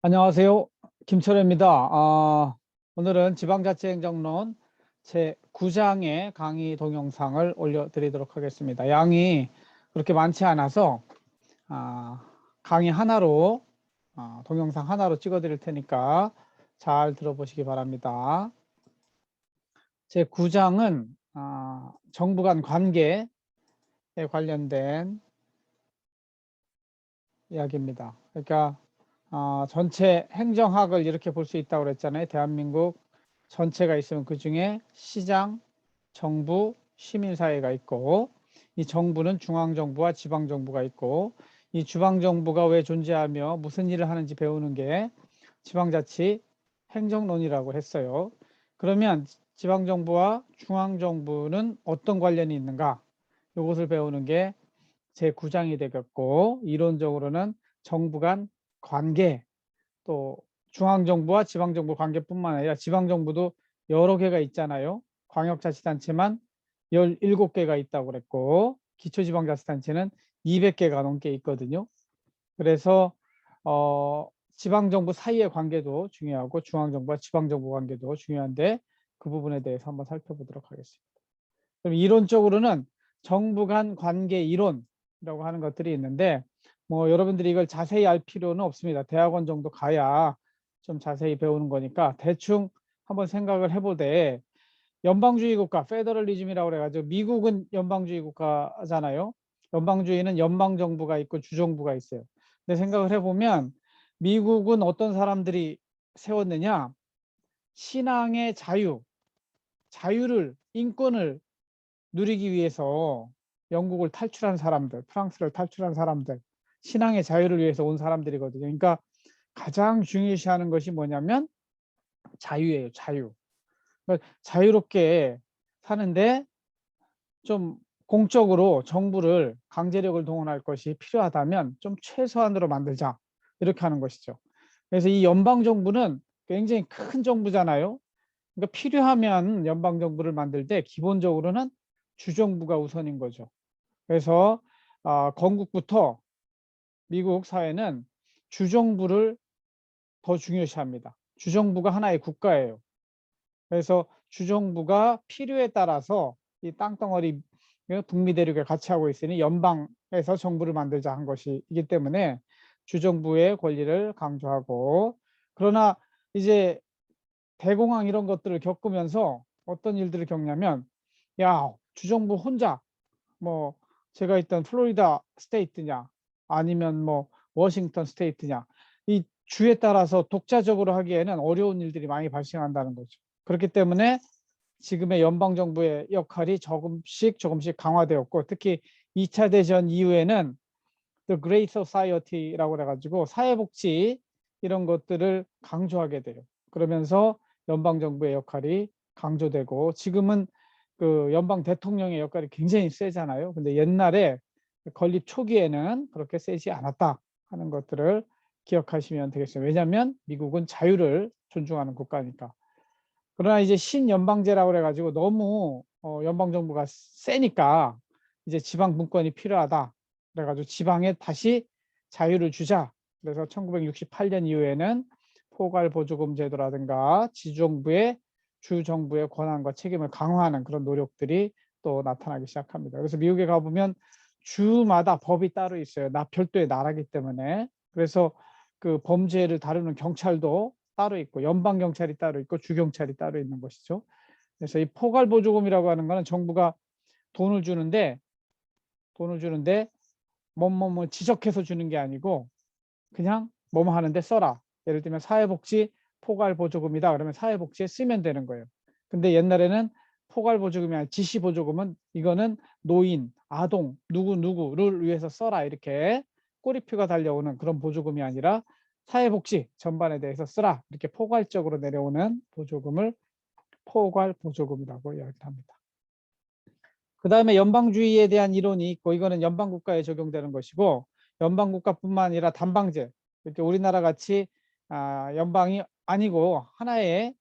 안녕하세요. 김철회입니다. 오늘은 지방자치행정론 제9장의 강의 동영상을 올려드리도록 하겠습니다. 양이 그렇게 많지 않아서 강의 하나로 동영상 하나로 찍어드릴 테니까 잘 들어보시기 바랍니다. 제9장은 정부 간 관계에 관련된 이야기입니다. 그러니까 전체 행정학을 이렇게 볼 수 있다고 그랬잖아요. 대한민국 전체가 있으면 그중에 시장, 정부, 시민사회가 있고, 이 정부는 중앙정부와 지방정부가 있고, 이 지방정부가 왜 존재하며 무슨 일을 하는지 배우는 게 지방자치 행정론이라고 했어요. 그러면 지방정부와 중앙정부는 어떤 관련이 있는가? 이것을 배우는 게 제9장이 되겠고, 이론적으로는 정부 간 관계, 또 중앙정부와 지방정부 관계뿐만 아니라 지방정부도 여러 개가 있잖아요. 광역자치단체만 17개가 있다고 그랬고, 기초지방자치단체는 200개가 넘게 있거든요. 그래서 지방정부 사이의 관계도 중요하고 중앙정부와 지방정부 관계도 중요한데, 그 부분에 대해서 한번 살펴보도록 하겠습니다. 그럼 이론적으로는 정부 간 관계 이론이라고 하는 것들이 있는데, 뭐 여러분들이 이걸 자세히 알 필요는 없습니다. 대학원 정도 가야 좀 자세히 배우는 거니까 대충 한번 생각을 해보되, 연방주의 국가, 페더럴리즘이라고 그래가지고 미국은 연방주의 국가잖아요. 연방주의는 연방정부가 있고 주정부가 있어요. 근데 생각을 해보면 미국은 어떤 사람들이 세웠느냐? 신앙의 자유를, 인권을 누리기 위해서 영국을 탈출한 사람들, 프랑스를 탈출한 사람들, 신앙의 자유를 위해서 온 사람들이거든요. 그러니까 가장 중요시하는 것이 뭐냐면 자유예요, 자유. 그러니까 자유롭게 사는데 좀 공적으로 정부를 강제력을 동원할 것이 필요하다면 좀 최소한으로 만들자, 이렇게 하는 것이죠. 그래서 이 연방정부는 굉장히 큰 정부잖아요. 그러니까 필요하면 연방정부를 만들 때 기본적으로는 주정부가 우선인 거죠. 그래서 건국부터 미국 사회는 주정부를 더 중요시합니다. 주정부가 하나의 국가예요. 그래서 주정부가 필요에 따라서 이 땅덩어리 북미 대륙에 같이 하고 있으니 연방에서 정부를 만들자 한 것이기 때문에 주정부의 권리를 강조하고, 그러나 이제 대공황 이런 것들을 겪으면서 어떤 일들을 겪냐면, 야, 주정부 혼자, 뭐 제가 있던 플로리다 스테이트냐 아니면 뭐 워싱턴 스테이트냐, 이 주에 따라서 독자적으로 하기에는 어려운 일들이 많이 발생한다는 거죠. 그렇기 때문에 지금의 연방정부의 역할이 조금씩 강화되었고, 특히 2차 대전 이후에는 The Great Society라고 해가지고 사회복지 이런 것들을 강조하게 돼요. 그러면서 연방정부의 역할이 강조되고, 지금은 그 연방 대통령의 역할이 굉장히 세잖아요. 근데 옛날에 건립 초기에는 그렇게 세지 않았다 하는 것들을 기억하시면 되겠어요. 왜냐하면 미국은 자유를 존중하는 국가니까. 그러나 이제 신연방제라고 해가지고 너무 연방정부가 세니까 이제 지방 분권이 필요하다. 그래가지고 지방에 다시 자유를 주자. 그래서 1968년 이후에는 포괄보조금 제도라든가 지정부의 주정부의 권한과 책임을 강화하는 그런 노력들이 또 나타나기 시작합니다. 그래서 미국에 가보면 주마다 법이 따로 있어요. 별도의 나라기 때문에. 그래서 그 범죄를 다루는 경찰도 따로 있고 연방경찰이 따로 있고 주경찰이 따로 있는 것이죠. 그래서 이 포괄보조금이라고 하는 거는 정부가 돈을 주는데 뭐뭐 지적해서 주는 게 아니고 그냥 뭐뭐 하는데 써라. 예를 들면 사회복지 포괄보조금이다 그러면 사회복지에 쓰면 되는 거예요. 근데 옛날에는 포괄보조금이 아니라 지시보조금은 이거는 노인, 아동, 누구누구를 위해서 써라, 이렇게 꼬리표가 달려오는 그런 보조금이 아니라 사회복지 전반에 대해서 쓰라, 이렇게 포괄적으로 내려오는 보조금을 포괄보조금이라고 이야기합니다. 그 다음에 연방주의에 대한 이론이 있고, 이거는 연방국가에 적용되는 것이고, 연방국가뿐만 아니라 단방제, 이렇게 우리나라 같이 연방이 아니고 하나의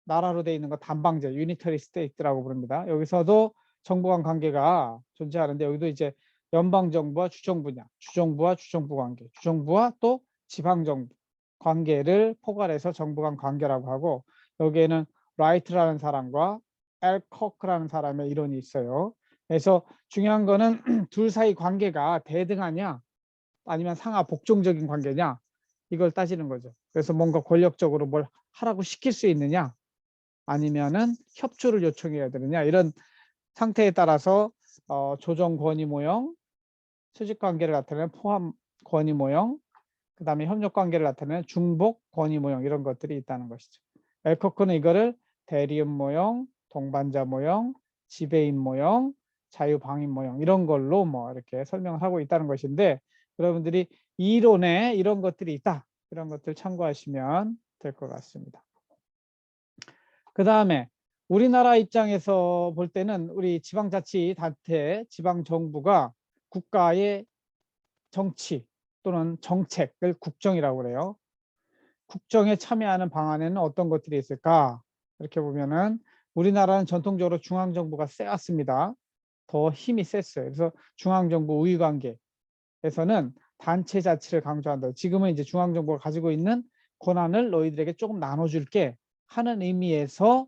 나라로 되어 있는 거 단방제, 유니터리 스테이트라고 부릅니다. 여기서도 정부 간 관계가 존재하는데, 여기도 이제 연방정부와 주정부냐, 주정부와 주정부 관계, 주정부와 또 지방정부, 관계를 포괄해서 정부 간 관계라고 하고, 여기에는 라이트라는 사람과 엘커크라는 사람의 이론이 있어요. 그래서 중요한 거는 둘 사이 관계가 대등하냐 아니면 상하 복종적인 관계냐, 이걸 따지는 거죠. 그래서 뭔가 권력적으로 뭘 하라고 시킬 수 있느냐 아니면은 협조를 요청해야 되느냐, 이런 상태에 따라서 조정 권위 모형, 수직 관계를 나타내는 포함 권위 모형, 그 다음에 협력 관계를 나타내는 중복 권위 모형, 이런 것들이 있다는 것이죠. 엘커크는 이거를 대리인 모형, 동반자 모형, 지배인 모형, 자유방임 모형, 이런 걸로 뭐 이렇게 설명을 하고 있다는 것인데, 여러분들이 이론에 이런 것들이 있다, 이런 것들 참고하시면 될 것 같습니다. 그 다음에 우리나라 입장에서 볼 때는 우리 지방자치단체, 지방정부가 국가의 정치 또는 정책을 국정이라고 그래요. 국정에 참여하는 방안에는 어떤 것들이 있을까? 이렇게 보면은 우리나라는 전통적으로 중앙정부가 세왔습니다. 더 힘이 셌어요. 그래서 중앙정부 우위관계에서는 단체 자치를 강조한다. 지금은 이제 중앙정부가 가지고 있는 권한을 너희들에게 조금 나눠줄게 하는 의미에서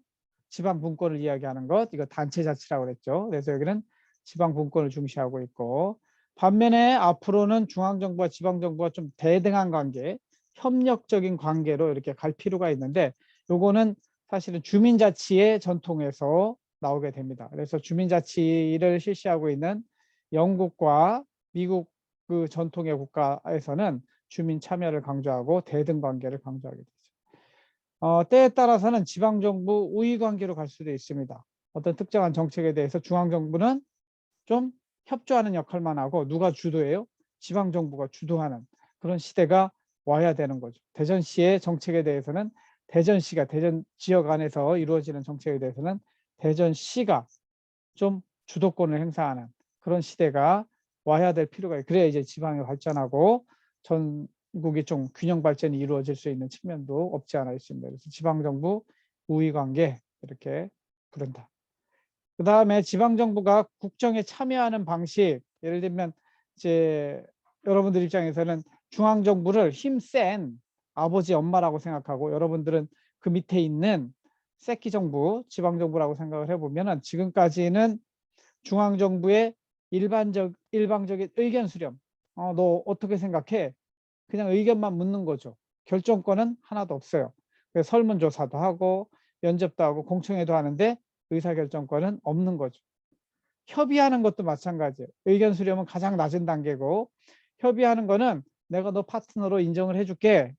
지방분권을 이야기하는 것, 이거 단체 자치라고 그랬죠. 그래서 여기는 지방분권을 중시하고 있고, 반면에 앞으로는 중앙정부와 지방정부가 좀 대등한 관계, 협력적인 관계로 이렇게 갈 필요가 있는데, 요거는 사실은 주민자치의 전통에서 나오게 됩니다. 그래서 주민자치를 실시하고 있는 영국과 미국 그 전통의 국가에서는 주민 참여를 강조하고 대등 관계를 강조하게 되죠. 때에 따라서는 지방정부 우위 관계로 갈 수도 있습니다. 어떤 특정한 정책에 대해서 중앙정부는 좀 협조하는 역할만 하고, 누가 주도해요? 지방정부가 주도하는 그런 시대가 와야 되는 거죠. 대전시의 정책에 대해서는 대전시가, 대전 지역 안에서 이루어지는 정책에 대해서는 대전시가 좀 주도권을 행사하는 그런 시대가 와야 될 필요가 있어요. 그래야 이제 지방이 발전하고 전국이 좀 균형 발전이 이루어질 수 있는 측면도 없지 않아 있습니다. 그래서 지방정부 우위관계 이렇게 부른다. 그 다음에 지방정부가 국정에 참여하는 방식, 예를 들면 이제 여러분들 입장에서는 중앙정부를 힘센 아버지 엄마라고 생각하고, 여러분들은 그 밑에 있는 새끼정부 지방정부라고 생각을 해보면, 지금까지는 중앙정부의 일방적인 의견 수렴, 너 어떻게 생각해? 그냥 의견만 묻는 거죠. 결정권은 하나도 없어요. 그래서 설문조사도 하고 면접도 하고 공청회도 하는데 의사결정권은 없는 거죠. 협의하는 것도 마찬가지예요. 의견 수렴은 가장 낮은 단계고, 협의하는 거는 내가 너 파트너로 인정을 해줄게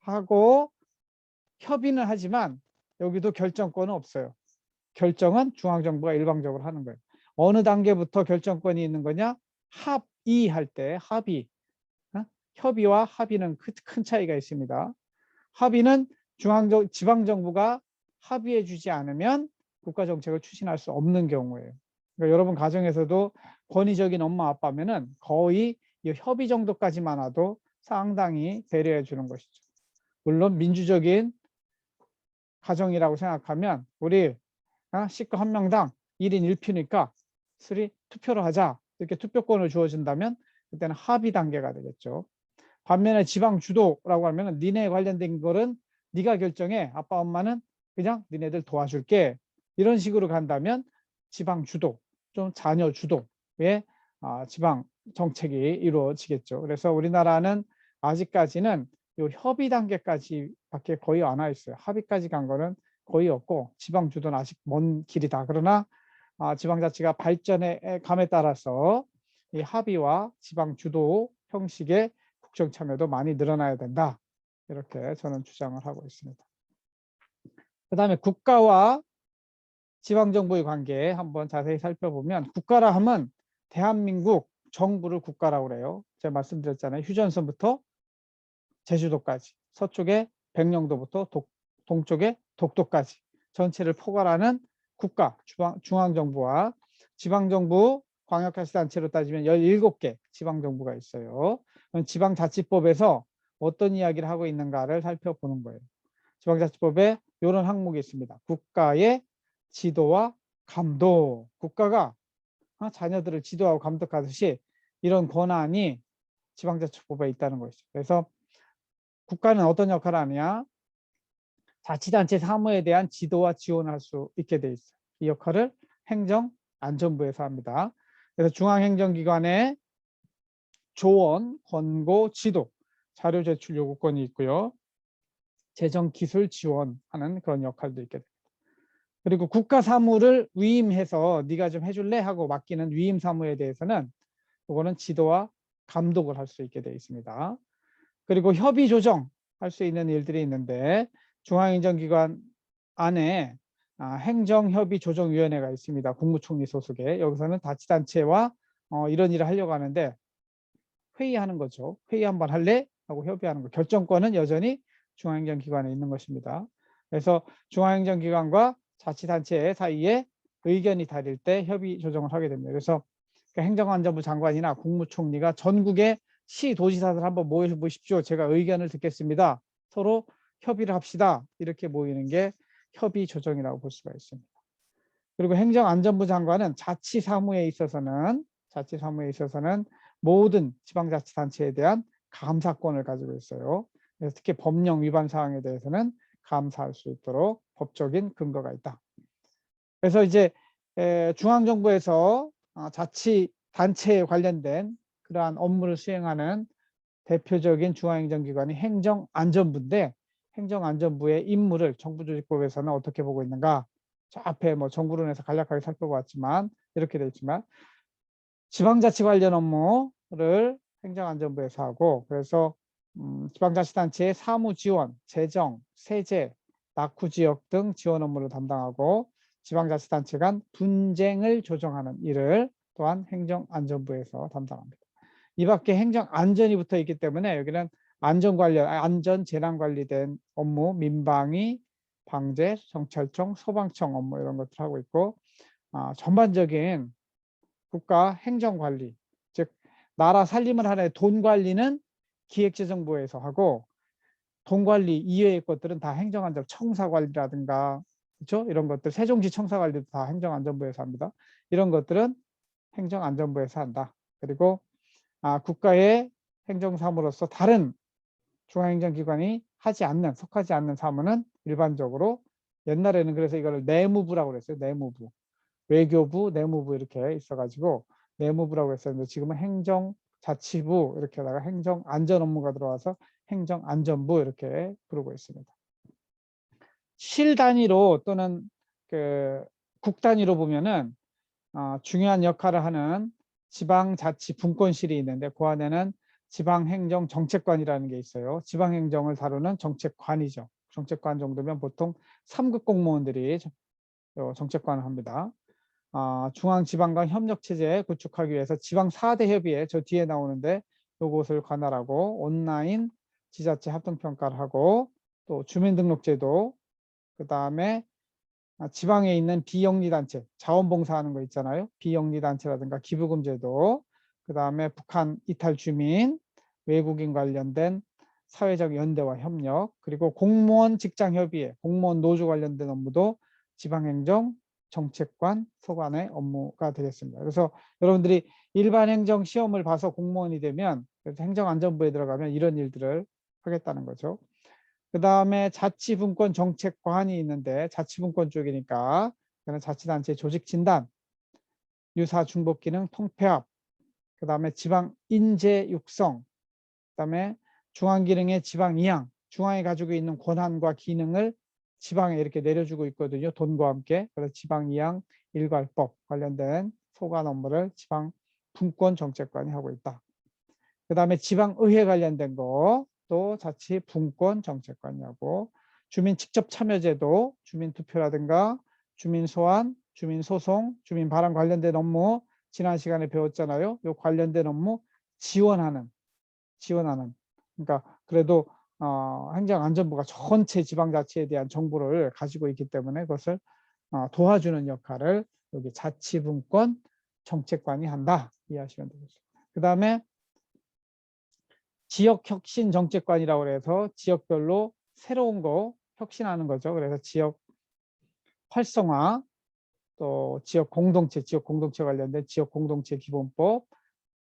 하고 협의는 하지만 여기도 결정권은 없어요. 결정은 중앙정부가 일방적으로 하는 거예요. 어느 단계부터 결정권이 있는 거냐? 합의할 때 합의. 협의와 합의는 큰 차이가 있습니다. 합의는 지방정부가 합의해 주지 않으면 국가정책을 추진할 수 없는 경우예요. 그러니까 여러분 가정에서도 권위적인 엄마 아빠면은 거의 이 협의 정도까지만 와도 상당히 배려해 주는 것이죠. 물론 민주적인 가정이라고 생각하면 우리 식구 한 명당 1인 1표니까 투표를 하자, 이렇게 투표권을 주어진다면 그때는 합의 단계가 되겠죠. 반면에 지방 주도라고 하면 니네 관련된 거는 네가 결정해, 아빠 엄마는 그냥 니네들 도와줄게, 이런 식으로 간다면 지방 주도, 좀 자녀 주도의 지방 정책이 이루어지겠죠. 그래서 우리나라는 아직까지는 요 협의 단계까지밖에 거의 안 와 있어요. 합의까지 간 거는 거의 없고 지방 주도는 아직 먼 길이다. 그러나 지방자치가 발전에 감에 따라서 이 합의와 지방 주도 형식의 국정 참여도 많이 늘어나야 된다. 이렇게 저는 주장을 하고 있습니다. 그 다음에 국가와 지방정부의 관계 한번 자세히 살펴보면, 국가라 하면 대한민국 정부를 국가라고 그래요. 제가 말씀드렸잖아요. 휴전선부터 제주도까지, 서쪽에 백령도부터 동쪽에 독도까지 전체를 포괄하는 국가, 중앙정부와 지방정부, 광역자치단체로 따지면 17개 지방정부가 있어요. 지방자치법에서 어떤 이야기를 하고 있는가를 살펴보는 거예요. 지방자치법에 이런 항목이 있습니다. 국가의 지도와 감독. 국가가 자녀들을 지도하고 감독하듯이 이런 권한이 지방자치법에 있다는 것이죠. 그래서 국가는 어떤 역할을 하느냐? 자치단체 사무에 대한 지도와 지원을 할 수 있게 돼 있어요. 이 역할을 행정안전부에서 합니다. 그래서 중앙행정기관의 조언, 권고, 지도, 자료 제출 요구권이 있고요. 재정 기술 지원하는 그런 역할도 있게 됩니다. 그리고 국가 사무를 위임해서 네가 좀 해줄래? 하고 맡기는 위임 사무에 대해서는 이거는 지도와 감독을 할 수 있게 되어 있습니다. 그리고 협의 조정 할 수 있는 일들이 있는데 중앙행정기관 안에 행정협의조정위원회가 있습니다. 국무총리 소속에. 여기서는 자치단체와 이런 일을 하려고 하는데 회의하는 거죠. 회의 한번 할래? 하고 협의하는 거. 결정권은 여전히 중앙행정기관에 있는 것입니다. 그래서 중앙행정기관과 자치단체 사이에 의견이 다를 때 협의 조정을 하게 됩니다. 그래서 행정안전부 장관이나 국무총리가 전국의 시, 도지사들 한번 모이십시오. 제가 의견을 듣겠습니다. 서로 협의를 합시다. 이렇게 모이는 게 협의 조정이라고 볼 수가 있습니다. 그리고 행정안전부 장관은 자치사무에 있어서는 모든 지방자치단체에 대한 감사권을 가지고 있어요. 그래서 특히 법령 위반 사항에 대해서는 감사할 수 있도록 법적인 근거가 있다. 그래서 이제 중앙정부에서 자치단체에 관련된 그러한 업무를 수행하는 대표적인 중앙행정기관이 행정안전부인데 행정안전부의 임무를 정부조직법에서는 어떻게 보고 있는가? 저 앞에 뭐 정부론에서 간략하게 살펴봤지만 이렇게 되어 있지만 지방자치 관련 업무를 행정안전부에서 하고 그래서 지방자치단체의 사무지원, 재정, 세제, 낙후지역 등 지원 업무를 담당하고 지방자치단체 간 분쟁을 조정하는 일을 또한 행정안전부에서 담당합니다. 이 밖에 행정안전이 붙어 있기 때문에 여기는 안전 재난 관리된 업무, 민방위, 방재, 경찰청, 소방청 업무 이런 것들 하고 있고 전반적인 국가 행정관리, 즉 나라 살림을 하는 돈 관리는 기획재정부에서 하고 돈 관리 이외의 것들은 다 행정안전 청사관리라든가 그렇죠? 이런 것들 세종시 청사관리도 다 행정안전부에서 합니다. 이런 것들은 행정안전부에서 한다. 그리고 국가의 행정사무로서 다른 중앙행정기관이 속하지 않는 사무는 일반적으로 옛날에는 그래서 이거를 내무부라고 그랬어요. 내무부. 외교부, 내무부 이렇게 있어가지고 내무부라고 했었는데 지금은 행정자치부 이렇게 하다가 행정안전 업무가 들어와서 행정안전부 이렇게 부르고 있습니다. 실 단위로 또는 국 단위로 보면은 중요한 역할을 하는 지방자치분권실이 있는데 그 안에는 지방행정정책관이라는 게 있어요. 지방행정을 다루는 정책관이죠. 정책관 정도면 보통 3급 공무원들이 정책관을 합니다. 중앙지방간 협력체제 구축하기 위해서 지방 4대 협의회 저 뒤에 나오는데 이것을 관할하고 온라인 지자체 합동평가를 하고 또 주민등록제도 그 다음에 지방에 있는 비영리단체 자원봉사하는 거 있잖아요. 비영리단체라든가 기부금제도 그 다음에 북한 이탈 주민 외국인 관련된 사회적 연대와 협력 그리고 공무원 직장협의회 공무원 노조 관련된 업무도 지방행정 정책관 소관의 업무가 되겠습니다. 그래서 여러분들이 일반 행정 시험을 봐서 공무원이 되면 행정안전부에 들어가면 이런 일들을 하겠다는 거죠. 그 다음에 자치분권 정책관이 있는데 자치분권 쪽이니까 자치단체 조직진단, 유사중복기능 통폐합, 그 다음에 지방인재 육성, 그 다음에 중앙기능의 지방이양, 중앙이 가지고 있는 권한과 기능을 지방에 이렇게 내려주고 있거든요. 돈과 함께. 그래서 지방이양 일괄법 관련된 소관 업무를 지방분권정책관이 하고 있다. 그 다음에 지방의회 관련된 거 또 자치분권정책관이 하고 주민 직접 참여제도, 주민투표라든가 주민소환, 주민소송, 주민발언 관련된 업무 지난 시간에 배웠잖아요. 이 관련된 업무 지원하는 그러니까 그래도 행정안전부가 전체 지방자치에 대한 정보를 가지고 있기 때문에 그것을 도와주는 역할을 여기 자치분권 정책관이 한다 이해하시면 되겠습니다. 그 다음에 지역혁신정책관이라고 해서 지역별로 새로운 거 혁신하는 거죠. 그래서 지역 활성화 또 지역 공동체 관련된 지역 공동체 기본법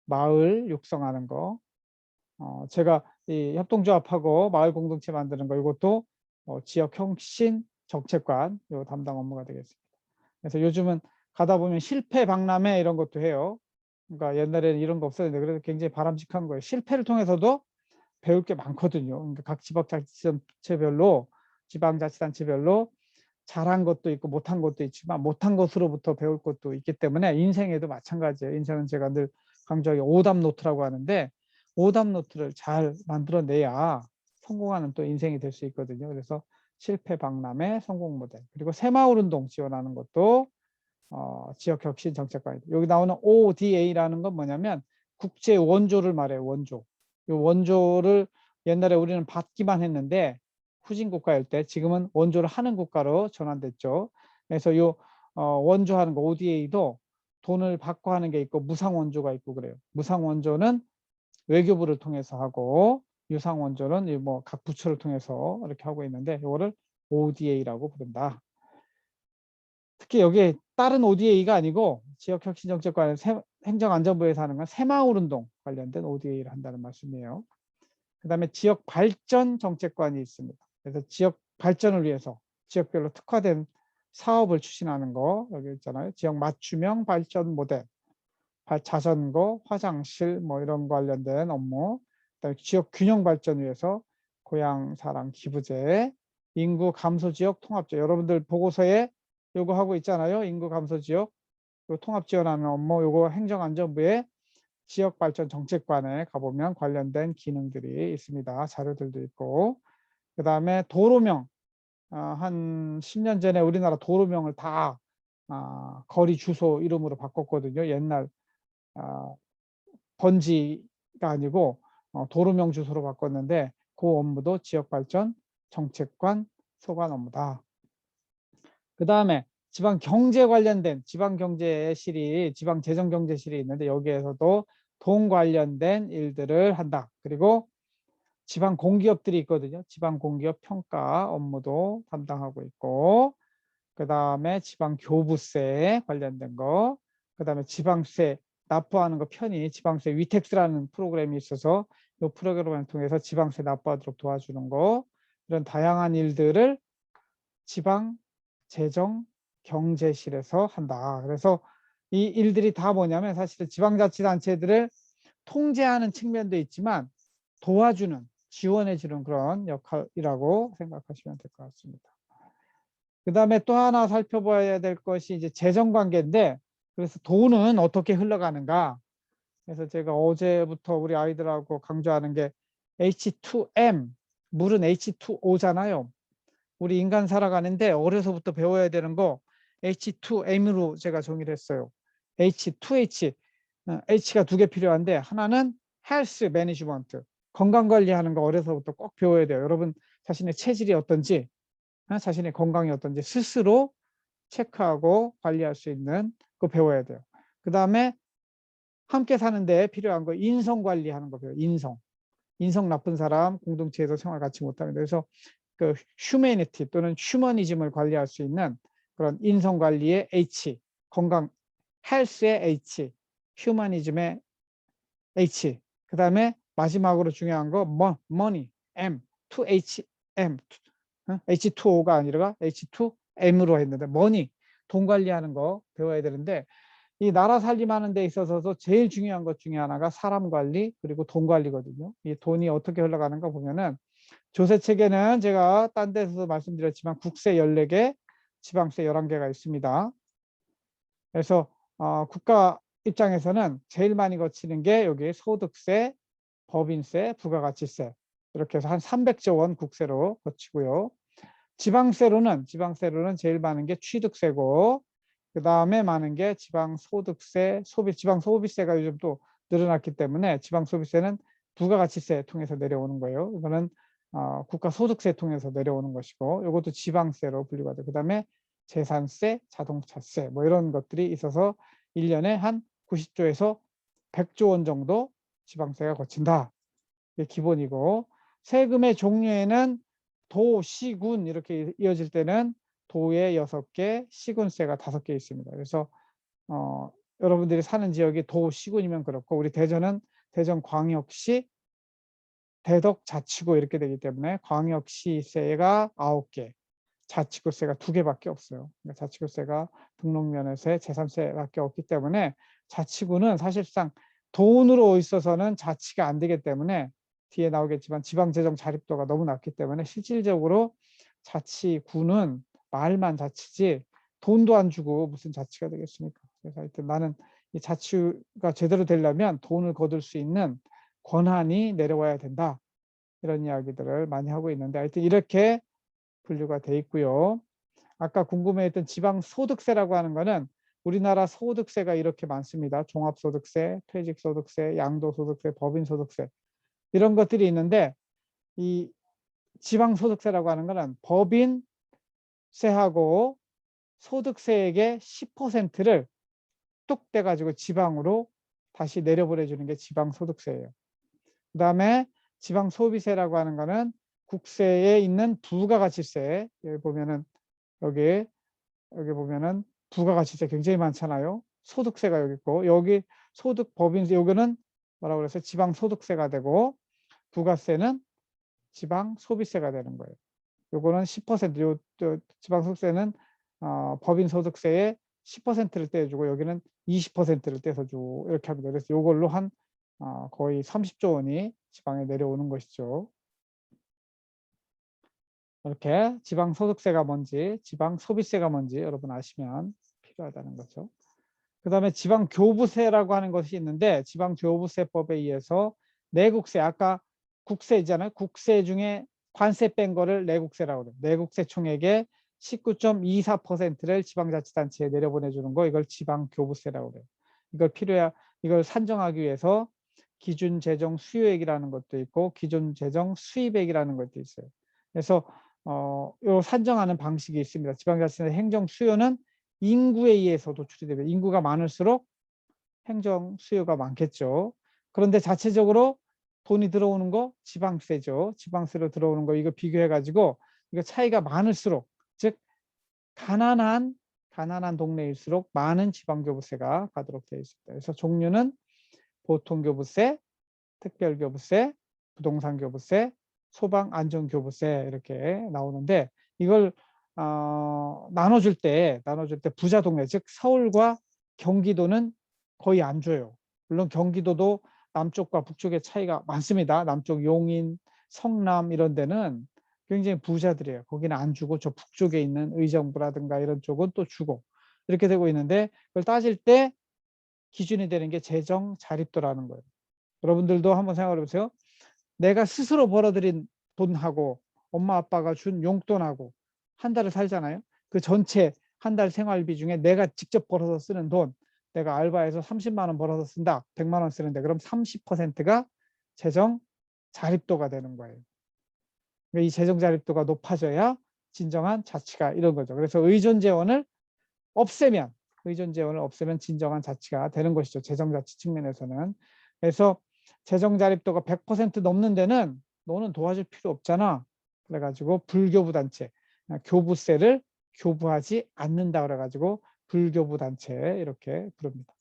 마을 육성하는 거 제가 이 협동조합하고 마을 공동체 만드는 거 이것도 지역 혁신 정책관 요 담당 업무가 되겠습니다. 그래서 요즘은 가다 보면 실패 박람회 이런 것도 해요. 그러니까 옛날에는 이런 거 없었는데 그래서 굉장히 바람직한 거예요. 실패를 통해서도 배울 게 많거든요. 그러니까 각 지방자치단체별로 잘한 것도 있고 못한 것도 있지만 못한 것으로부터 배울 것도 있기 때문에 인생에도 마찬가지예요. 인생은 제가 늘 강조하기 오답 노트라고 하는데 오답 노트를 잘 만들어내야 성공하는 또 인생이 될 수 있거든요. 그래서 실패 박람회 성공 모델 그리고 새마을 운동 지원하는 것도 지역 혁신 정책관이다. 여기 나오는 ODA라는 건 뭐냐면 국제 원조를 말해요. 원조. 이 원조를 옛날에 우리는 받기만 했는데 후진 국가일 때 지금은 원조를 하는 국가로 전환됐죠. 그래서 요 원조하는 거 ODA도 돈을 받고 하는 게 있고 무상 원조가 있고 그래요. 무상 원조는 외교부를 통해서 하고 유상 원조는 뭐 각 부처를 통해서 이렇게 하고 있는데 이거를 ODA라고 부른다. 특히 여기에 다른 ODA가 아니고 지역혁신정책관 행정안전부에서 하는 건 새마을운동 관련된 ODA를 한다는 말씀이에요. 그 다음에 지역발전정책관이 있습니다. 그래서 지역 발전을 위해서 지역별로 특화된 사업을 추진하는 거 여기 있잖아요. 지역 맞춤형 발전 모델, 자전거, 화장실 뭐 이런 관련된 업무, 그다음에 지역 균형 발전 위해서 고향사랑 기부제, 인구 감소 지역 통합제. 여러분들 보고서에 요거 하고 있잖아요. 인구 감소 지역 통합 지원하는 업무 요거 행정안전부의 지역발전 정책관에 가보면 관련된 기능들이 있습니다. 자료들도 있고 그 다음에 도로명 한 10년 전에 우리나라 도로명을 다 거리 주소 이름으로 바꿨거든요. 옛날 번지가 아니고 도로명 주소로 바꿨는데 그 업무도 지역발전 정책관 소관 업무다. 그 다음에 지방경제 관련된 지방경제실이 지방재정경제실이 있는데 여기에서도 돈 관련된 일들을 한다. 그리고 지방공기업들이 있거든요. 지방공기업 평가 업무도 담당하고 있고 그 다음에 지방교부세 관련된 거, 그 다음에 지방세 납부하는 거 편의 지방세 위택스라는 프로그램이 있어서 이 프로그램을 통해서 지방세 납부하도록 도와주는 거 이런 다양한 일들을 지방재정경제실에서 한다. 그래서 이 일들이 다 뭐냐면 사실은 지방자치단체들을 통제하는 측면도 있지만 도와주는 지원해주는 그런 역할이라고 생각하시면 될 것 같습니다. 그 다음에 또 하나 살펴봐야 될 것이 이제 재정관계인데 그래서 돈은 어떻게 흘러가는가. 그래서 제가 어제부터 우리 아이들하고 강조하는 게 H2M, 물은 H2O잖아요. 우리 인간 살아가는데 어려서부터 배워야 되는 거 H2M으로 제가 정의를 했어요. H2H, H가 두 개 필요한데 하나는 헬스 매니지먼트, 건강관리하는 거 어려서부터 꼭 배워야 돼요. 여러분 자신의 체질이 어떤지 자신의 건강이 어떤지 스스로 체크하고 관리할 수 있는 거 배워야 돼요. 그 다음에 함께 사는데 필요한 거 인성 관리하는 거 배워요. 인성 나쁜 사람 공동체에서 생활 같이 못합니다. 그래서 그 휴메니티 또는 휴머니즘을 관리할 수 있는 그런 인성 관리의 H, 건강 헬스의 H, 휴머니즘의 H. 그 다음에 마지막으로 중요한 거 money M, 2HM, H2O가 아니라 H2M으로 했는데 money, 돈 관리하는 거 배워야 되는데 이 나라 살림하는 데 있어서 제일 중요한 것 중에 하나가 사람 관리 그리고 돈 관리거든요. 이 돈이 어떻게 흘러가는가 보면은 조세체계는 제가 딴 데서 말씀드렸지만 국세 14개, 지방세 11개가 있습니다. 그래서 국가 입장에서는 제일 많이 거치는 게 여기 소득세, 법인세, 부가가치세 이렇게 해서 한 300조 원 국세로 거치고요. 지방세로는 제일 많은 게 취득세고 그 다음에 많은 게 지방소득세, 지방소비세가 요즘 또 늘어났기 때문에 지방소비세는 부가가치세 통해서 내려오는 거예요. 이거는 국가소득세 통해서 내려오는 것이고 이것도 지방세로 분류가 돼요. 그 다음에 재산세, 자동차세 뭐 이런 것들이 있어서 1년에 한 90조에서 100조 원 정도 지방세가 거친다. 이게 기본이고 세금의 종류에는 도, 시, 군 이렇게 이어질 때는 도에 6개, 시군세가 5개 있습니다. 그래서 여러분들이 사는 지역이 도, 시군이면 그렇고 우리 대전은 대전광역시 대덕 자치구 이렇게 되기 때문에 광역시세가 9개, 자치구세가 2개밖에 없어요. 그러니까 자치구세가 등록면허세, 제3세밖에 없기 때문에 자치구는 사실상 돈으로 있어서는 자치가 안 되기 때문에 뒤에 나오겠지만 지방재정 자립도가 너무 낮기 때문에 실질적으로 자치구는 말만 자치지 돈도 안 주고 무슨 자치가 되겠습니까? 그래서 하여튼 나는 이 자치가 제대로 되려면 돈을 거둘 수 있는 권한이 내려와야 된다. 이런 이야기들을 많이 하고 있는데 하여튼 이렇게 분류가 돼 있고요. 아까 궁금해했던 지방소득세라고 하는 거는 우리나라 소득세가 이렇게 많습니다. 종합소득세, 퇴직소득세, 양도소득세, 법인소득세 이런 것들이 있는데 이 지방소득세라고 하는 거는 법인세하고 소득세액의 10%를 뚝 떼가지고 지방으로 다시 내려보내주는 게 지방소득세예요. 그 다음에 지방소비세라고 하는 거는 국세에 있는 부가가치세, 여기 보면은 여기 보면은 부가가치세 굉장히 많잖아요. 소득세가 여기 있고 여기 소득 법인세 여기는 뭐라고 그래서 지방소득세가 되고 부가세는 지방소비세가 되는 거예요. 요거는 10%, 요 지방소득세는 법인소득세의 10%를 떼주고 여기는 20%를 떼서 주고 이렇게 합니다. 그래서 요걸로 한 거의 30조 원이 지방에 내려오는 것이죠. 이렇게 지방소득세가 뭔지, 지방소비세가 뭔지 여러분 아시면 필요하다는 거죠. 그 다음에 지방교부세라고 하는 것이 있는데 지방교부세법에 의해서 내국세, 아까 국세 있잖아요. 국세 중에 관세 뺀 거를 내국세라고 그래요. 내국세 총액의 19.24%를 지방자치단체에 내려보내주는 거 이걸 지방교부세라고 그래요. 이걸 산정하기 위해서 기준 재정 수요액이라는 것도 있고 기준 재정 수입액이라는 것도 있어요. 그래서 요 산정하는 방식이 있습니다. 지방자치단체 행정 수요는 인구에 의해서 도출이 됩니다. 인구가 많을수록 행정 수요가 많겠죠. 그런데 자체적으로 돈이 들어오는 거 지방세죠. 지방세로 들어오는 거 이거 비교해 가지고 이거 차이가 많을수록 즉 가난한 동네일수록 많은 지방교부세가 가도록 되어 있습니다. 그래서 종류는 보통교부세, 특별교부세, 부동산교부세, 소방안전교부세 이렇게 나오는데 이걸 나눠줄 때 부자 동네 즉 서울과 경기도는 거의 안 줘요. 물론 경기도도 남쪽과 북쪽의 차이가 많습니다. 남쪽 용인, 성남 이런 데는 굉장히 부자들이에요. 거기는 안 주고 저 북쪽에 있는 의정부라든가 이런 쪽은 또 주고 이렇게 되고 있는데 그걸 따질 때 기준이 되는 게 재정 자립도라는 거예요. 여러분들도 한번 생각해 보세요. 내가 스스로 벌어들인 돈하고 엄마 아빠가 준 용돈하고 한 달을 살잖아요. 그 전체 한 달 생활비 중에 내가 직접 벌어서 쓰는 돈, 내가 알바해서 30만 원 벌어서 쓴다. 100만 원 쓰는데 그럼 30%가 재정 자립도가 되는 거예요. 이 재정 자립도가 높아져야 진정한 자치가 이런 거죠. 그래서 의존재원을 없애면 진정한 자치가 되는 것이죠. 재정자치 측면에서는. 그래서 재정자립도가 100% 넘는 데는 너는 도와줄 필요 없잖아. 그래가지고 불교부단체, 교부세를 교부하지 않는다 그래가지고 불교부단체 이렇게 부릅니다.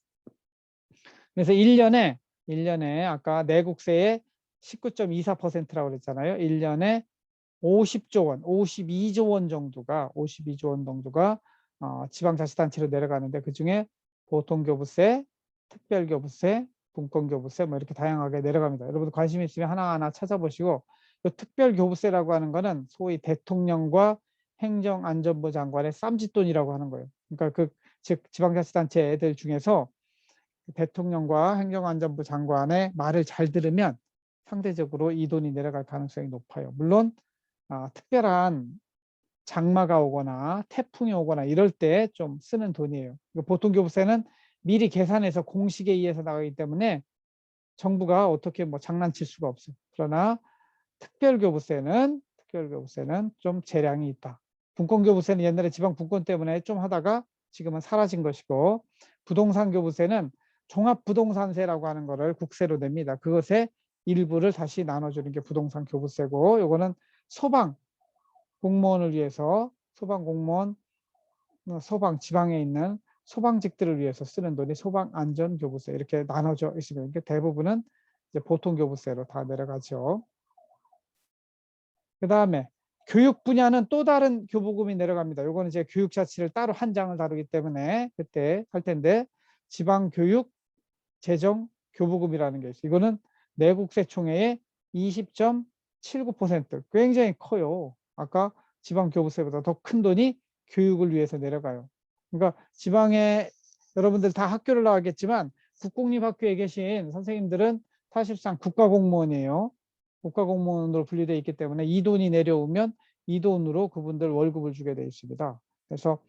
그래서 1년에 아까 내국세의 19.24%라고 그랬잖아요. 1년에 50조 원, 52조 원 정도가 지방자치단체로 내려가는데 그중에 보통교부세, 특별교부세, 분권교부세 뭐 이렇게 다양하게 내려갑니다. 여러분들 관심 있으면 하나하나 찾아보시고 이 특별교부세라고 하는 거는 소위 대통령과 행정안전부 장관의 쌈짓돈이라고 하는 거예요. 그러니까 즉 지방자치단체 애들 중에서 대통령과 행정안전부 장관의 말을 잘 들으면 상대적으로 이 돈이 내려갈 가능성이 높아요. 물론 특별한 장마가 오거나 태풍이 오거나 이럴 때 좀 쓰는 돈이에요. 보통 교부세는 미리 계산해서 공식에 의해서 나가기 때문에 정부가 어떻게 뭐 장난칠 수가 없어요. 그러나 특별교부세는 좀 재량이 있다. 분권교부세는 옛날에 지방 분권 때문에 좀 하다가 지금은 사라진 것이고 부동산교부세는 종합부동산세라고 하는 거를 국세로 냅니다. 그것의 일부를 다시 나눠주는 게 부동산교부세고 요거는 소방 공무원을 위해서 지방에 있는 소방직들을 위해서 쓰는 돈이 소방안전교부세 이렇게 나눠져 있습니다. 대부분은 이제 보통교부세로 다 내려가죠. 그 다음에 교육 분야는 또 다른 교부금이 내려갑니다. 요거는 이제 교육자치를 따로 한 장을 다루기 때문에 그때 할 텐데, 지방교육 재정 교부금이라는 게 있어요. 이거는 내국세 총액의 20.79%, 굉장히 커요. 아까 지방교부세보다 더 큰 돈이 교육을 위해서 내려가요. 그러니까 지방에 여러분들 다 학교를 나왔겠지만 국공립학교에 계신 선생님들은 사실상 국가공무원이에요. 국가공무원으로 분류되어 있기 때문에 이 돈이 내려오면 이 돈으로 그분들 월급을 주게 되어 있습니다. 그래서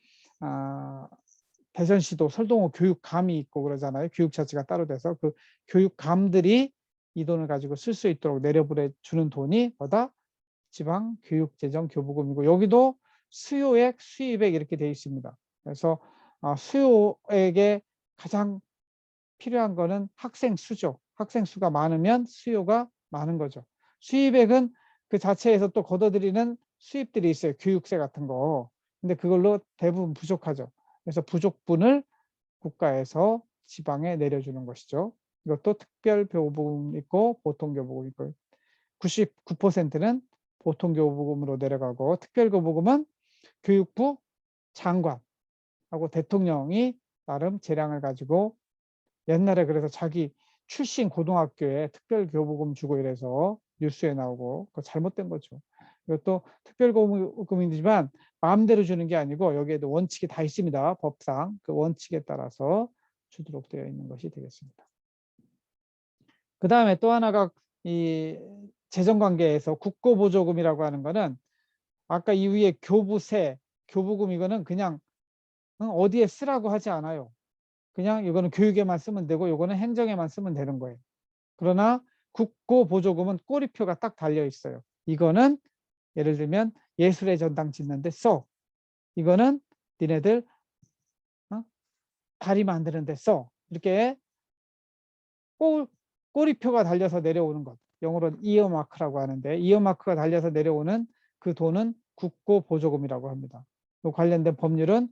대전시도 설동호 교육감이 있고 그러잖아요. 교육자치가 따로 돼서 그 교육감들이 이 돈을 가지고 쓸 수 있도록 내려보내 주는 돈이 뭐다? 지방교육재정교부금이고, 여기도 수요액, 수입액 이렇게 되어 있습니다. 그래서 수요액에 가장 필요한 거는 학생 수죠. 학생 수가 많으면 수요가 많은 거죠. 수입액은 그 자체에서 또 걷어들이는 수입들이 있어요. 교육세 같은 거. 근데 그걸로 대부분 부족하죠. 그래서 부족분을 국가에서 지방에 내려주는 것이죠. 이것도 특별교부금 있고 보통교부금 있고, 99%는 보통교부금으로 내려가고, 특별교부금은 교육부 장관하고 대통령이 나름 재량을 가지고, 옛날에 그래서 자기 출신 고등학교에 특별교부금 주고 이래서 뉴스에 나오고, 그거 잘못된 거죠. 이것도 특별교부금이지만 마음대로 주는 게 아니고 여기에도 원칙이 다 있습니다. 법상 그 원칙에 따라서 주도록 되어 있는 것이 되겠습니다. 그 다음에 또 하나가 이 재정관계에서 국고보조금이라고 하는 거는, 아까 이 위에 교부세, 교부금, 이거는 그냥 어디에 쓰라고 하지 않아요. 그냥 이거는 교육에만 쓰면 되고 이거는 행정에만 쓰면 되는 거예요. 그러나 국고보조금은 꼬리표가 딱 달려 있어요. 이거는 예를 들면 예술의 전당 짓는데 써. 이거는 니네들 다리 만드는 데 써. 이렇게 꼬리표가 달려서 내려오는 것. 영어로는 이어마크라고 하는데, 이어마크가 달려서 내려오는 그 돈은 국고보조금이라고 합니다. 또 관련된 법률은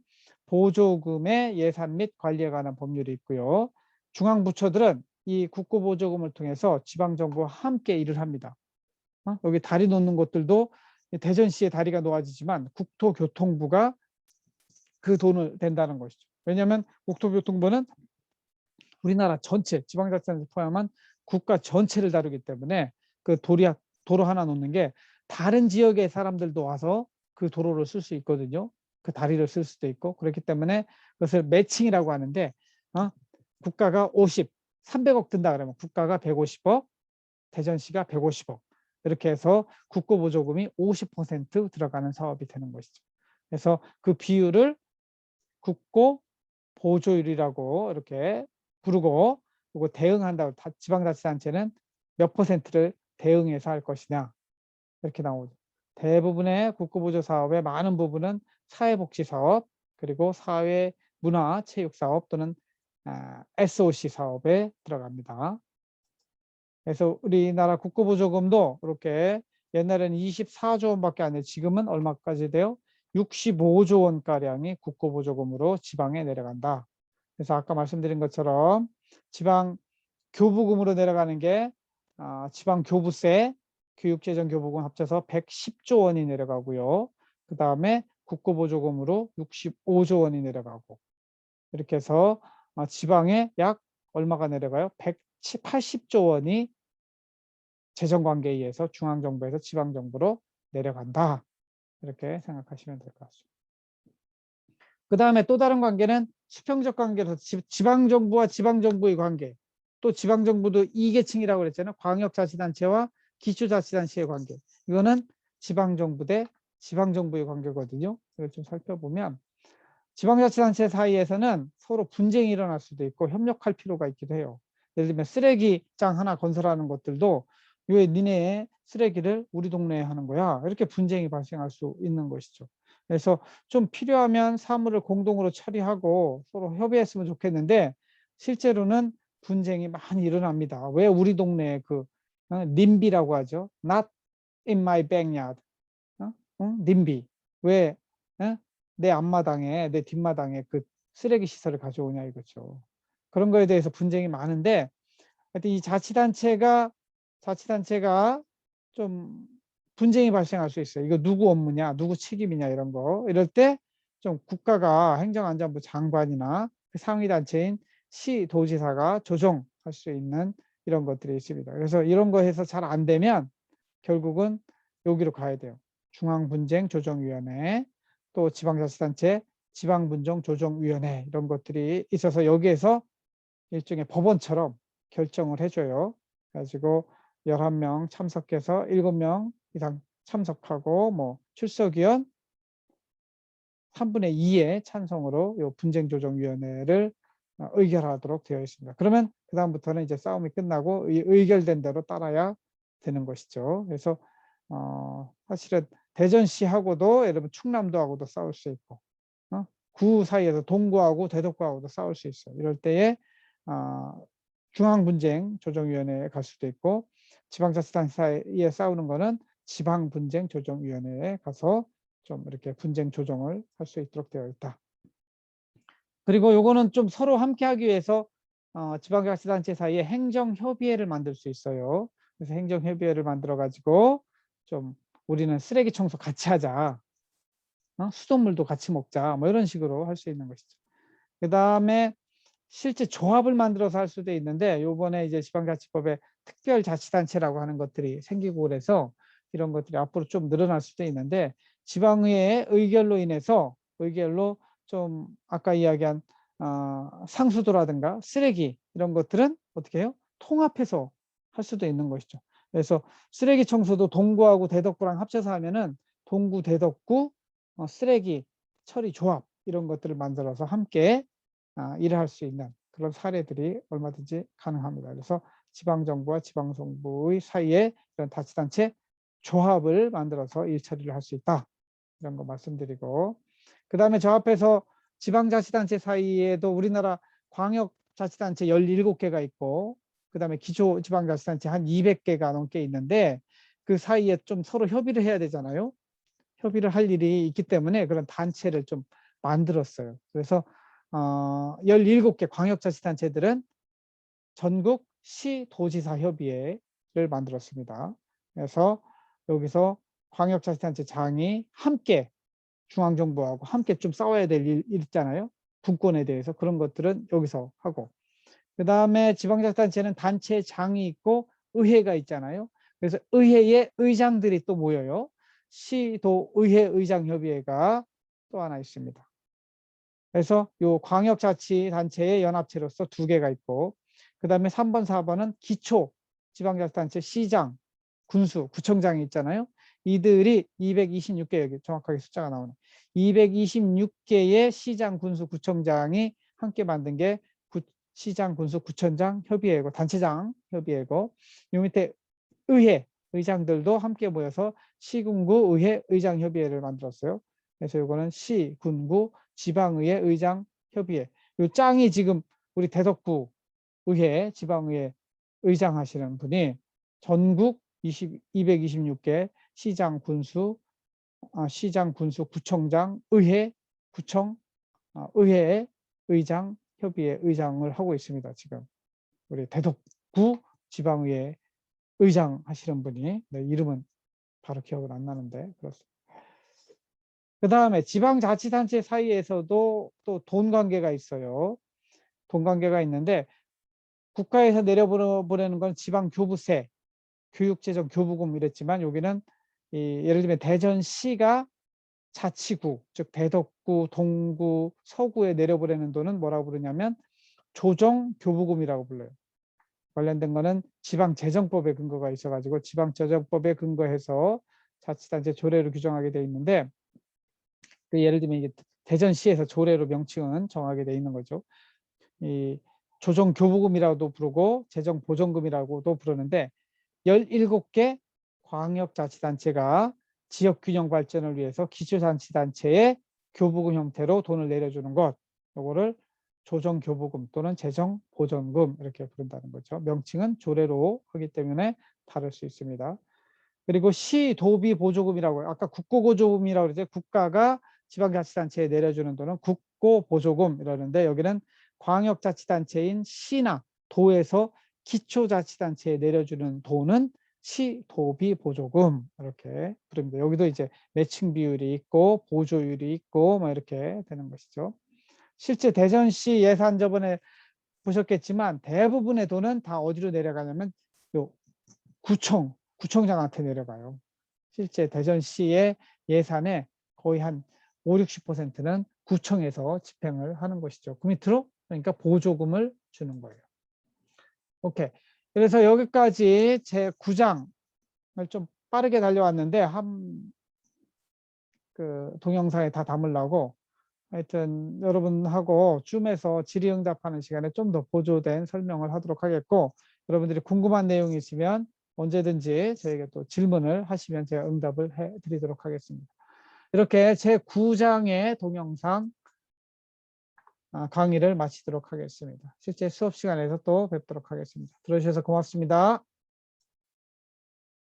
보조금의 예산 및 관리에 관한 법률이 있고요. 중앙부처들은 이 국고보조금을 통해서 지방정부와 함께 일을 합니다. 여기 다리 놓는 것들도 대전시에 다리가 놓아지지만 국토교통부가 그 돈을 댄다는 것이죠. 왜냐하면 국토교통부는 우리나라 전체 지방자치단체 포함한 국가 전체를 다루기 때문에 그 도로 하나 놓는 게 다른 지역의 사람들도 와서 그 도로를 쓸 수 있거든요. 그 다리를 쓸 수도 있고, 그렇기 때문에 그것을 매칭이라고 하는데, 국가가 300억 든다 그러면 국가가 150억, 대전시가 150억, 이렇게 해서 국고보조금이 50% 들어가는 사업이 되는 것이죠. 그래서 그 비율을 국고보조율이라고 이렇게 부르고, 그리고 대응한다고, 지방자치단체는 몇 퍼센트를 대응해서 할 것이냐, 이렇게 나오죠. 대부분의 국고보조 사업의 많은 부분은 사회복지사업, 그리고 사회 문화 체육 사업 또는 SOC 사업에 들어갑니다. 그래서 우리나라 국고보조금도 이렇게 옛날에는 24조 원밖에 안 돼요. 지금은 얼마까지 돼요? 65조 원가량이 국고보조금으로 지방에 내려간다. 그래서 아까 말씀드린 것처럼 지방 교부금으로 내려가는 게 지방 교부세, 교육재정교부금 합쳐서 110조 원이 내려가고요. 그 다음에 국고보조금으로 65조 원이 내려가고, 이렇게 해서 지방에 약 얼마가 내려가요? 180조 원이 재정관계에 의해서 중앙정부에서 지방정부로 내려간다. 이렇게 생각하시면 될 것 같습니다. 그 다음에 또 다른 관계는 수평적 관계로서 지방정부와 지방정부의 관계, 또 지방정부도 2계층이라고 그랬잖아요. 광역자치단체와 기초자치단체의 관계. 이거는 지방정부 대 지방정부의 관계거든요. 이걸 좀 살펴보면 지방자치단체 사이에서는 서로 분쟁이 일어날 수도 있고 협력할 필요가 있기도 해요. 예를 들면 쓰레기장 하나 건설하는 것들도 왜 니네 쓰레기를 우리 동네에 하는 거야? 이렇게 분쟁이 발생할 수 있는 것이죠. 그래서 좀 필요하면 사물을 공동으로 처리하고 서로 협의했으면 좋겠는데, 실제로는 분쟁이 많이 일어납니다. 왜 우리 동네에 님비라고 하죠. Not in my backyard. 님비. 왜 내 앞마당에, 내 뒷마당에 그 쓰레기 시설을 가져오냐 이거죠. 그런 거에 대해서 분쟁이 많은데, 하여튼 이 자치단체가 좀 분쟁이 발생할 수 있어요. 이거 누구 업무냐, 누구 책임이냐 이런 거. 이럴 때 좀 국가가 행정안전부 장관이나 그 상위 단체인 시도지사가 조정할 수 있는 이런 것들이 있습니다. 그래서 이런 거 해서 잘 안 되면 결국은 여기로 가야 돼요. 중앙분쟁조정위원회, 또 지방자치단체 지방분쟁조정위원회 이런 것들이 있어서 여기에서 일종의 법원처럼 결정을 해줘요. 그래가지고 11명 참석해서 7명 이상 참석하고 뭐 출석위원 3분의 2의 찬성으로 이 분쟁조정위원회를 의결하도록 되어 있습니다. 그러면 그 다음부터는 이제 싸움이 끝나고 의결된 대로 따라야 되는 것이죠. 그래서 사실은 대전시하고도 여러분 충남도하고도 싸울 수 있고 구 사이에서 동구하고 대덕구하고도 싸울 수 있어요. 이럴 때에 중앙분쟁조정위원회에 갈 수도 있고 지방자치단체 사이에 싸우는 거는 지방분쟁조정위원회에 가서 좀 이렇게 분쟁 조정을 할 수 있도록 되어 있다. 그리고 요거는 좀 서로 함께 하기 위해서 지방자치단체 사이에 행정협의회를 만들 수 있어요. 그래서 행정협의회를 만들어 가지고 좀 우리는 쓰레기 청소 같이 하자. 수돗물도 같이 먹자. 뭐 이런 식으로 할 수 있는 것이죠. 그 다음에 실제 조합을 만들어서 할 수도 있는데 요번에 이제 지방자치법에 특별자치단체라고 하는 것들이 생기고 그래서 이런 것들이 앞으로 좀 늘어날 수도 있는데 지방의회의 의결로 인해서 의결로 좀 아까 이야기한 상수도라든가 쓰레기 이런 것들은 어떻게 해요? 통합해서 할 수도 있는 것이죠. 그래서 쓰레기 청소도 동구하고 대덕구랑 합쳐서 하면은 동구 대덕구 쓰레기 처리 조합 이런 것들을 만들어서 함께 일을 할 수 있는 그런 사례들이 얼마든지 가능합니다. 그래서 지방정부와 지방정부의 사이에 이런 자치단체 조합을 만들어서 일 처리를 할 수 있다. 이런 거 말씀드리고 그 다음에 저 앞에서 지방자치단체 사이에도 우리나라 광역자치단체 17개가 있고 그 다음에 기초지방자치단체 한 200개가 넘게 있는데 그 사이에 좀 서로 협의를 해야 되잖아요. 협의를 할 일이 있기 때문에 그런 단체를 좀 만들었어요. 그래서 17개 광역자치단체들은 전국 시도지사 협의회를 만들었습니다. 그래서 여기서 광역자치단체장이 함께 중앙정부하고 함께 좀 싸워야 될 일 있잖아요. 분권에 대해서 그런 것들은 여기서 하고 그 다음에 지방자치단체는 단체장이 있고 의회가 있잖아요. 그래서 의회의 의장들이 또 모여요. 시도의회 의장협의회가 또 하나 있습니다. 그래서 요 광역자치단체의 연합체로서 2개가 있고 그 다음에 3번, 4번은 기초 지방자치단체 시장, 군수, 구청장이 있잖아요. 이들이 226개 여기 정확하게 숫자가 나오네. 226개의 시장, 군수, 구청장이 함께 만든 게 시장, 군수, 구청장 협의회고 단체장 협의회고 요 밑에 의회 의장들도 함께 모여서 시군구 의회 의장협의회를 만들었어요. 그래서 이거는 시, 군구, 지방의회 의장협의회. 요 짱이 지금 우리 대덕구 의회 지방의회 의장 하시는 분이 전국 226개 시장, 군수, 구청장, 의회, 구청, 의회 의장, 협의회 의장을 하고 있습니다. 지금 우리 대덕구 지방의회 의장 하시는 분이 이름은 바로 기억은 안 나는데 그렇습니다. 그 다음에 지방자치단체 사이에서도 또 돈 관계가 있어요. 돈 관계가 있는데 국가에서 내려보내는 건 지방교부세, 교육재정, 교부금 이랬지만 여기는 예를 들면 대전시가 자치구, 즉 대덕구, 동구, 서구에 내려보내는 돈은 뭐라고 부르냐면 조정교부금이라고 불러요. 관련된 거는 지방재정법에 근거가 있어가지고 지방재정법에 근거해서 자치단체 조례로 규정하게 돼 있는데 예를 들면 이게 대전시에서 조례로 명칭은 정하게 돼 있는 거죠. 이 조정교부금이라고도 부르고 재정보전금이라고도 부르는데 17개 광역자치단체가 지역균형 발전을 위해서 기초자치단체의 교부금 형태로 돈을 내려주는 것, 이거를 조정교부금 또는 재정보전금 이렇게 부른다는 거죠. 명칭은 조례로 하기 때문에 다를 수 있습니다. 그리고 시도비보조금이라고 아까 국고보조금이라고 그러죠. 국가가 지방자치단체에 내려주는 돈은 국고보조금 이러는데 여기는 광역자치단체인 시나 도에서 기초자치단체에 내려주는 돈은 시도비 보조금 이렇게 부릅니다. 여기도 이제 매칭 비율이 있고 보조율이 있고 뭐 이렇게 되는 것이죠. 실제 대전시 예산 저번에 보셨겠지만 대부분의 돈은 다 어디로 내려가냐면 요 구청장한테 내려가요. 실제 대전시의 예산의 거의 한 5, 60%는 구청에서 집행을 하는 것이죠. 그 밑으로 그러니까 보조금을 주는 거예요. 오케이. 그래서 여기까지 제 9장을 좀 빠르게 달려왔는데 그 동영상에 다 담으려고 하여튼 여러분하고 줌에서 질의응답하는 시간에 좀 더 보조된 설명을 하도록 하겠고, 여러분들이 궁금한 내용이 있으면 언제든지 저에게 또 질문을 하시면 제가 응답을 해드리도록 하겠습니다. 이렇게 제 9장의 동영상 강의를 마치도록 하겠습니다. 실제 수업 시간에서 또 뵙도록 하겠습니다. 들어주셔서 고맙습니다.